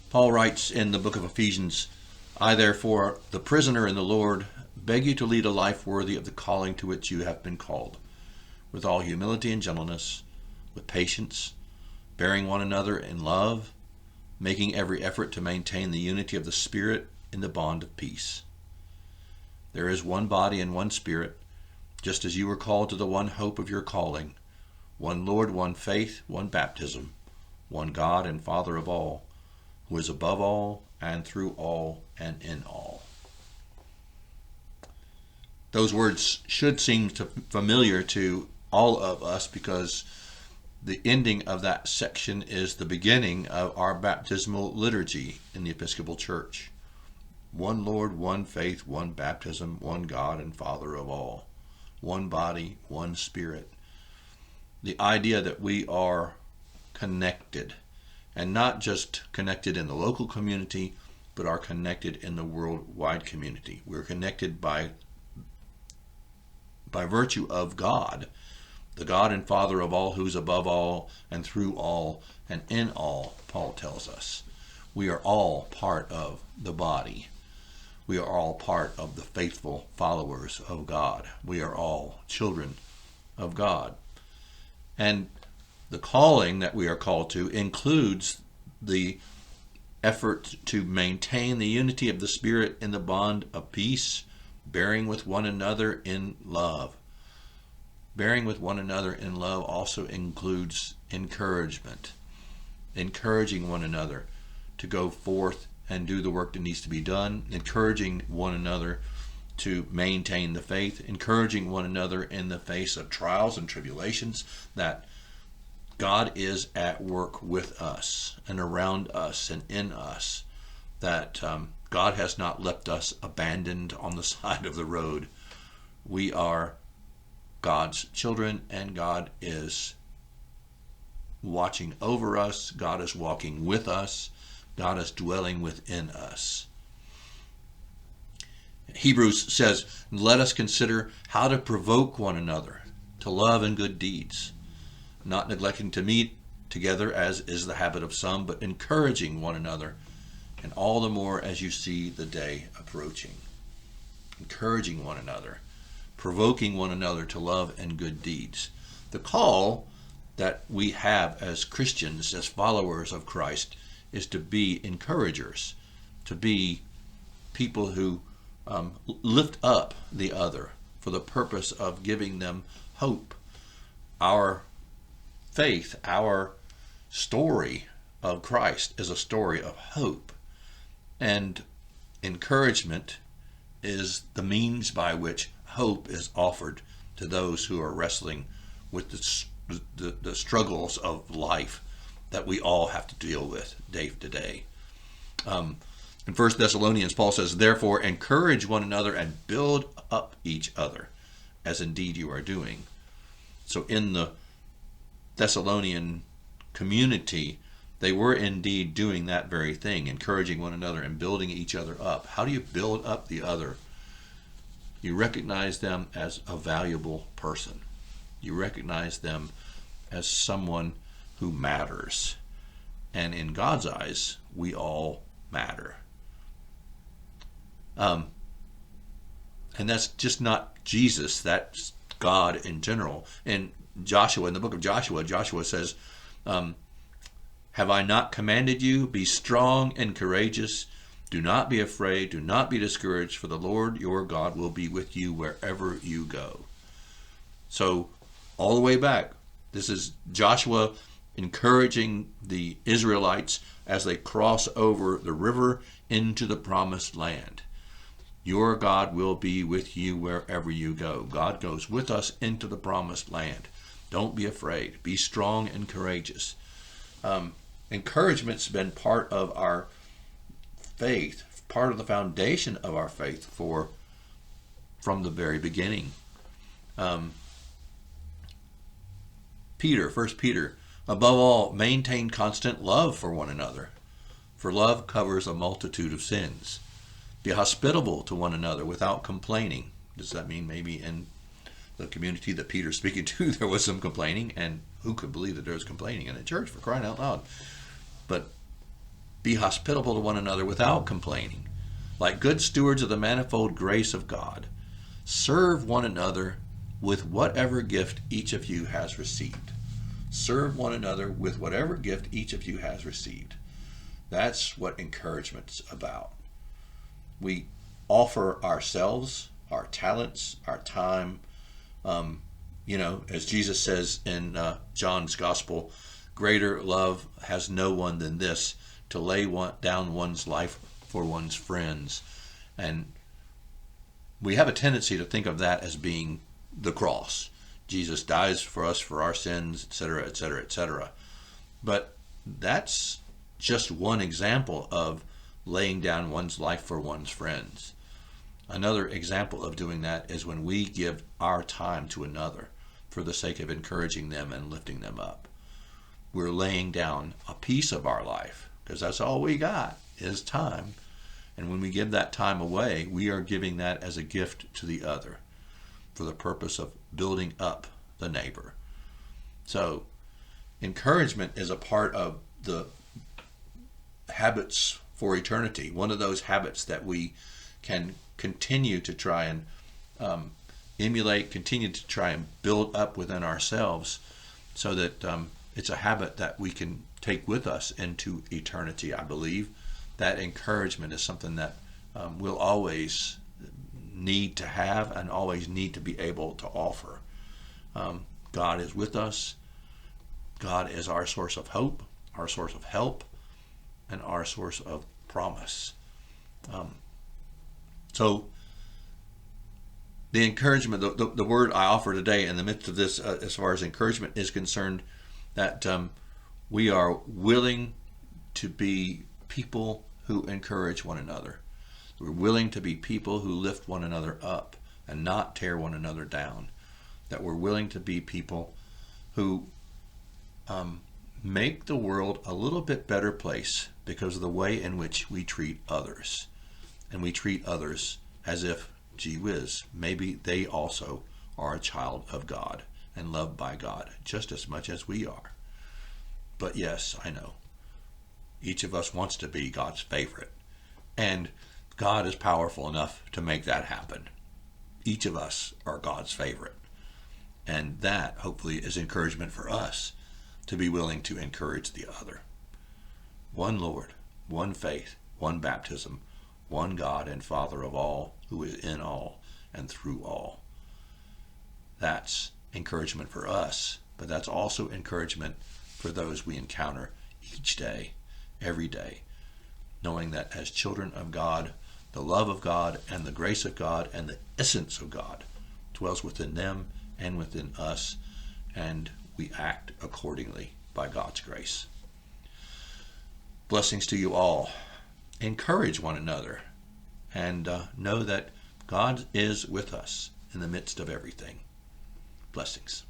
Paul writes in the book of Ephesians, I therefore, the prisoner in the Lord, beg you to lead a life worthy of the calling to which you have been called, with all humility and gentleness, with patience, bearing one another in love, making every effort to maintain the unity of the Spirit in the bond of peace. There is one body and one Spirit, just as you were called to the one hope of your calling, one Lord, one faith, one baptism, one God and Father of all, who is above all and through all and in all. Those words should seem familiar to all of us because the ending of that section is the beginning of our baptismal liturgy in the Episcopal Church. One Lord, one faith, one baptism, one God and Father of all. One body, one Spirit. The idea that we are connected, and not just connected in the local community, but are connected in the worldwide community. We're connected by virtue of God, the God and Father of all, who's above all and through all and in all, Paul tells us. We are all part of the body. We are all part of the faithful followers of God. We are all children of God. And the calling that we are called to includes the effort to maintain the unity of the Spirit in the bond of peace, bearing with one another in love. Bearing with one another in love also includes encouragement, encouraging one another to go forth and do the work that needs to be done, encouraging one another to maintain the faith, encouraging one another in the face of trials and tribulations, that God is at work with us and around us and in us, that God has not left us abandoned on the side of the road. We are God's children, and God is watching over us. God is walking with us. God is dwelling within us. Hebrews says, let us consider how to provoke one another to love and good deeds, not neglecting to meet together as is the habit of some, but encouraging one another, and all the more as you see the day approaching. Encouraging one another, provoking one another to love and good deeds. The call that we have as Christians, as followers of Christ, is to be encouragers, to be people who lift up the other for the purpose of giving them hope. Our faith, our story of Christ is a story of hope, and encouragement is the means by which hope is offered to those who are wrestling with the struggles of life that we all have to deal with day to day. In 1 Thessalonians, Paul says, therefore, encourage one another and build up each other, as indeed you are doing. So in the Thessalonian community, they were indeed doing that very thing, encouraging one another and building each other up. How do you build up the other? You recognize them as a valuable person. You recognize them as someone who matters. And in God's eyes, we all matter. And that's just not Jesus, that's God in general. In Joshua, in the book of Joshua, Joshua says, have I not commanded you? Be strong and courageous. Do not be afraid. Do not be discouraged, for the Lord your God will be with you wherever you go. So, all the way back, this is Joshua encouraging the Israelites as they cross over the river into the promised land. Your God will be with you wherever you go. God goes with us into the promised land. Don't be afraid. Be strong and courageous. Encouragement's been part of our faith, part of the foundation of our faith from the very beginning. Peter, 1 Peter, above all, maintain constant love for one another, for love covers a multitude of sins. Be hospitable to one another without complaining. Does that mean maybe in the community that Peter's speaking to there was some complaining? And who could believe that there was complaining in a church, for crying out loud? But Be hospitable to one another without complaining. Like good stewards of the manifold grace of God, serve one another with whatever gift each of you has received. Serve one another with whatever gift each of you has received. That's what encouragement's about. We offer ourselves, our talents, our time. As Jesus says in John's Gospel, greater love has no one than this, to lay down one's life for one's friends. And we have a tendency to think of that as being the cross. Jesus dies for us for our sins, etc., etc., etc. But that's just one example of laying down one's life for one's friends. Another example of doing that is when we give our time to another for the sake of encouraging them and lifting them up. We're laying down a piece of our life, because that's all we got is time. And when we give that time away, we are giving that as a gift to the other for the purpose of building up the neighbor. So encouragement is a part of the habits for eternity, one of those habits that we can continue to try and emulate, continue to try and build up within ourselves, so that it's a habit that we can take with us into eternity. I believe that encouragement is something that we'll always need to have and always need to be able to offer. God is with us. God is our source of hope, our source of help, and our source of promise. So the encouragement, the word I offer today in the midst of this, as far as encouragement is concerned, that we are willing to be people who encourage one another. We're willing to be people who lift one another up and not tear one another down. That we're willing to be people who make the world a little bit better place because of the way in which we treat others. And we treat others as if, gee whiz, maybe they also are a child of God and loved by God just as much as we are. But yes, I know, each of us wants to be God's favorite. And God is powerful enough to make that happen. Each of us are God's favorite. And that, hopefully, is encouragement for us to be willing to encourage the other. One Lord, one faith, one baptism, one God and Father of all, who is in all and through all. That's encouragement for us, but that's also encouragement for those we encounter each day, every day, knowing that as children of God, the love of God and the grace of God and the essence of God dwells within them and within us, and we act accordingly by God's grace. Blessings to you all. Encourage one another and know that God is with us in the midst of everything. Blessings.